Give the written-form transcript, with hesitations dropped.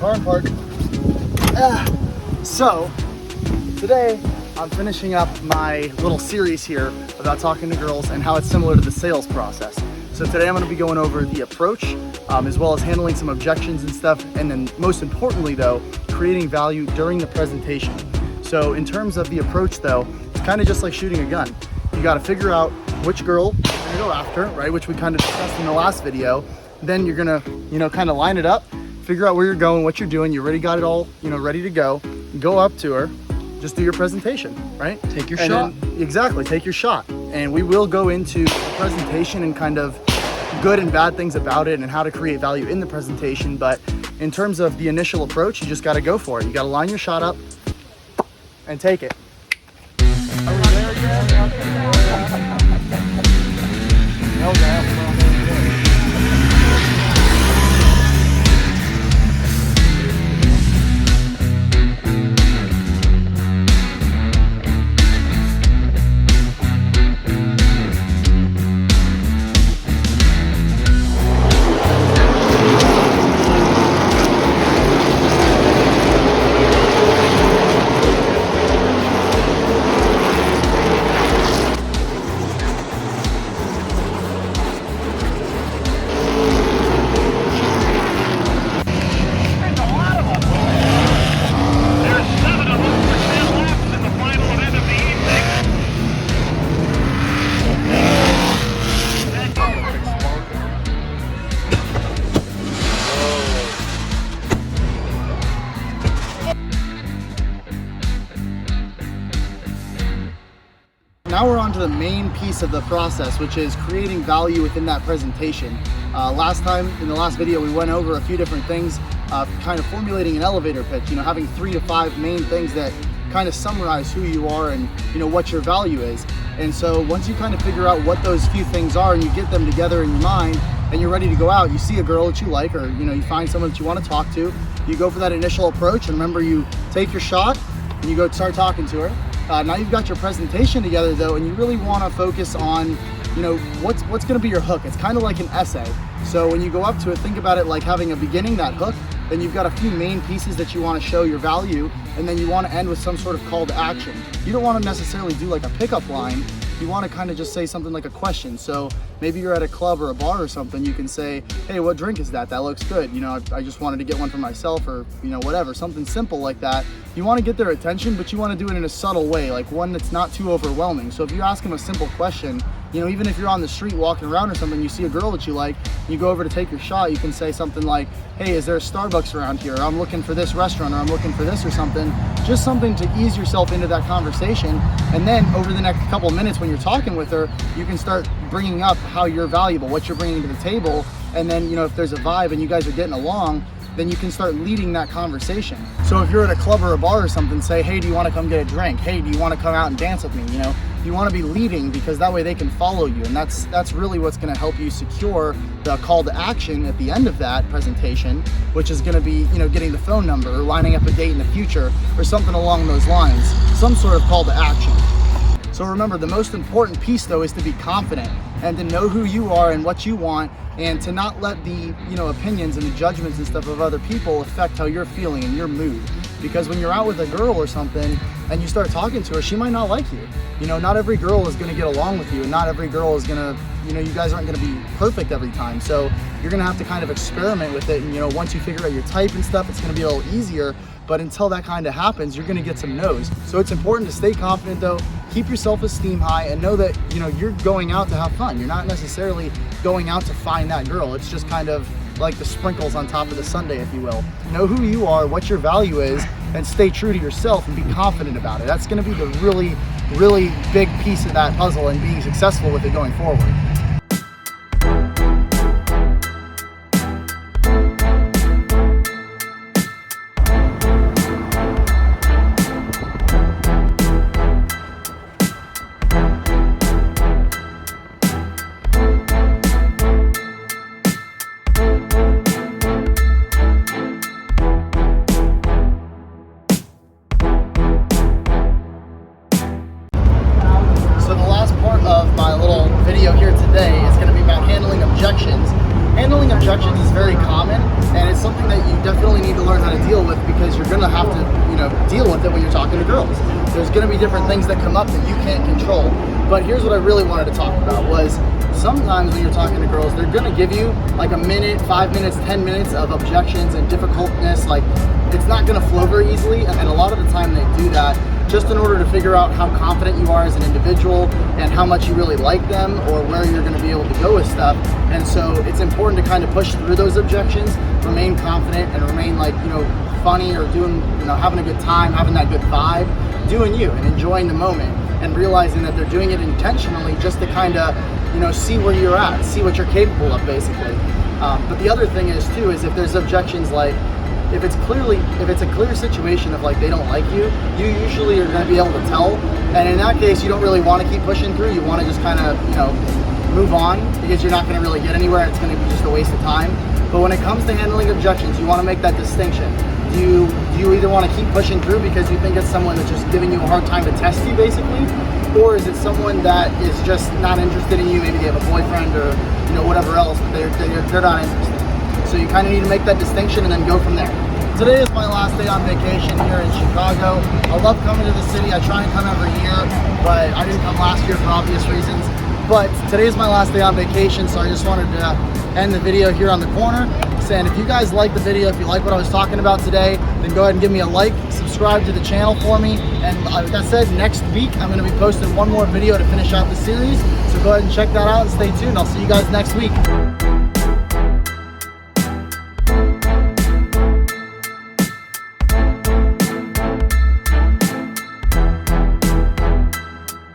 car and park. So today I'm finishing up my little series here about talking to girls and how it's similar to the sales process. So today I'm going to be going over the approach as well as handling some objections and stuff, and then most importantly though, creating value during the presentation. So in terms of the approach though, it's kind of just like shooting a gun. You got to figure out which girl you're going to go after, right? Which we kind of discussed in the last video. Then you're going to, kind of line it up, figure out where you're going, what you're doing. You already got it all, ready to go. Go up to her, just do your presentation, right? Take your shot. Exactly, take your shot. And we will go into the presentation and kind of good and bad things about it and how to create value in the presentation. But in terms of the initial approach, you just got to go for it. You got to line your shot up and take it. Are we there yet? Now we're on to the main piece of the process, which is creating value within that presentation. Last time, in the last video, we went over a few different things, kind of formulating an elevator pitch, having 3 to 5 main things that kind of summarize who you are and what your value is. And so once you kind of figure out what those few things are and you get them together in your mind and you're ready to go out, you see a girl that you like, or you find someone that you want to talk to, you go for that initial approach, and remember, you take your shot and you go start talking to her. Now you've got your presentation together though, and you really want to focus on, what's going to be your hook. It's kind of like an essay. So when you go up to it, think about it like having a beginning, that hook, then you've got a few main pieces that you want to show your value, and then you want to end with some sort of call to action. You don't want to necessarily do like a pickup line. You want to kind of just say something like a question. So maybe you're at a club or a bar or something, you can say, hey, what drink is that? That looks good. I just wanted to get one for myself, or whatever, something simple like that. You want to get their attention, but you want to do it in a subtle way, like one that's not too overwhelming. So if you ask them a simple question, even if you're on the street walking around or something, you see a girl that you like, you go over to take your shot, you can say something like, hey, is there a Starbucks around here? Or, I'm looking for this restaurant, or I'm looking for this, or something. Just something to ease yourself into that conversation. And then over the next couple of minutes when you're talking with her, you can start bringing up how you're valuable, what you're bringing to the table. And then, if there's a vibe and you guys are getting along, then you can start leading that conversation. So if you're at a club or a bar or something, say, hey, do you want to come get a drink? Hey, do you want to come out and dance with me? You want to be leading, because that way they can follow you. And that's really what's going to help you secure the call to action at the end of that presentation, which is going to be, getting the phone number or lining up a date in the future or something along those lines, some sort of call to action. So remember, the most important piece though is to be confident and to know who you are and what you want, and to not let the opinions and the judgments and stuff of other people affect how you're feeling and your mood. Because when you're out with a girl or something and you start talking to her, she might not like you. Not every girl is going to get along with you, and not every girl is going to, you guys aren't going to be perfect every time. So you're going to have to kind of experiment with it. And once you figure out your type and stuff, it's going to be a little easier. But until that kind of happens, you're going to get some no's. So it's important to stay confident though, keep your self-esteem high, and know that, you're going out to have fun. You're not necessarily going out to find that girl. It's just kind of like the sprinkles on top of the sundae, if you will. Know who you are, what your value is, and stay true to yourself and be confident about it. That's going to be the really, really big piece of that puzzle and being successful with it going forward. objections is very common, and it's something that you definitely need to learn how to deal with, because you're gonna have to, you know, deal with it when you're talking to girls. There's gonna be different things that come up that you can't control. But here's what I really wanted to talk about was, sometimes when you're talking to girls, they're gonna give you like a minute, 5 minutes, 10 minutes of objections and difficultness. Like, it's not gonna flow very easily, and a lot of the time they do that just in order to figure out how confident you are as an individual and how much you really like them, or where you're gonna be able to go with stuff. And so it's important to kind of push through those objections, remain confident, and remain, like, you know, funny, or doing, you know, having a good time, having that good vibe, doing you and enjoying the moment, and realizing that they're doing it intentionally just to kind of, you know, see where you're at, see what you're capable of, basically. But the other thing is too, is if there's objections, like if it's a clear situation of like they don't like you, you usually are going to be able to tell. And in that case, you don't really want to keep pushing through. You want to just kind of, you know, move on, because you're not going to really get anywhere. It's going to be just a waste of time. But when it comes to handling objections, you want to make that distinction. Do you either want to keep pushing through because you think it's someone that's just giving you a hard time to test you, basically, or is it someone that is just not interested in you? Maybe they have a boyfriend, or, you know, whatever else, but they're not interested. So you kind of need to make that distinction and then go from there. Today is my last day on vacation here in Chicago. I love coming to the city. I try and come every year, but I didn't come last year for obvious reasons. But today is my last day on vacation, so I just wanted to end the video here on the corner, saying if you guys like the video, if you like what I was talking about today, then go ahead and give me a like, subscribe to the channel for me, and like I said, next week I'm going to be posting one more video to finish out the series, so go ahead and check that out and stay tuned. I'll see you guys next week.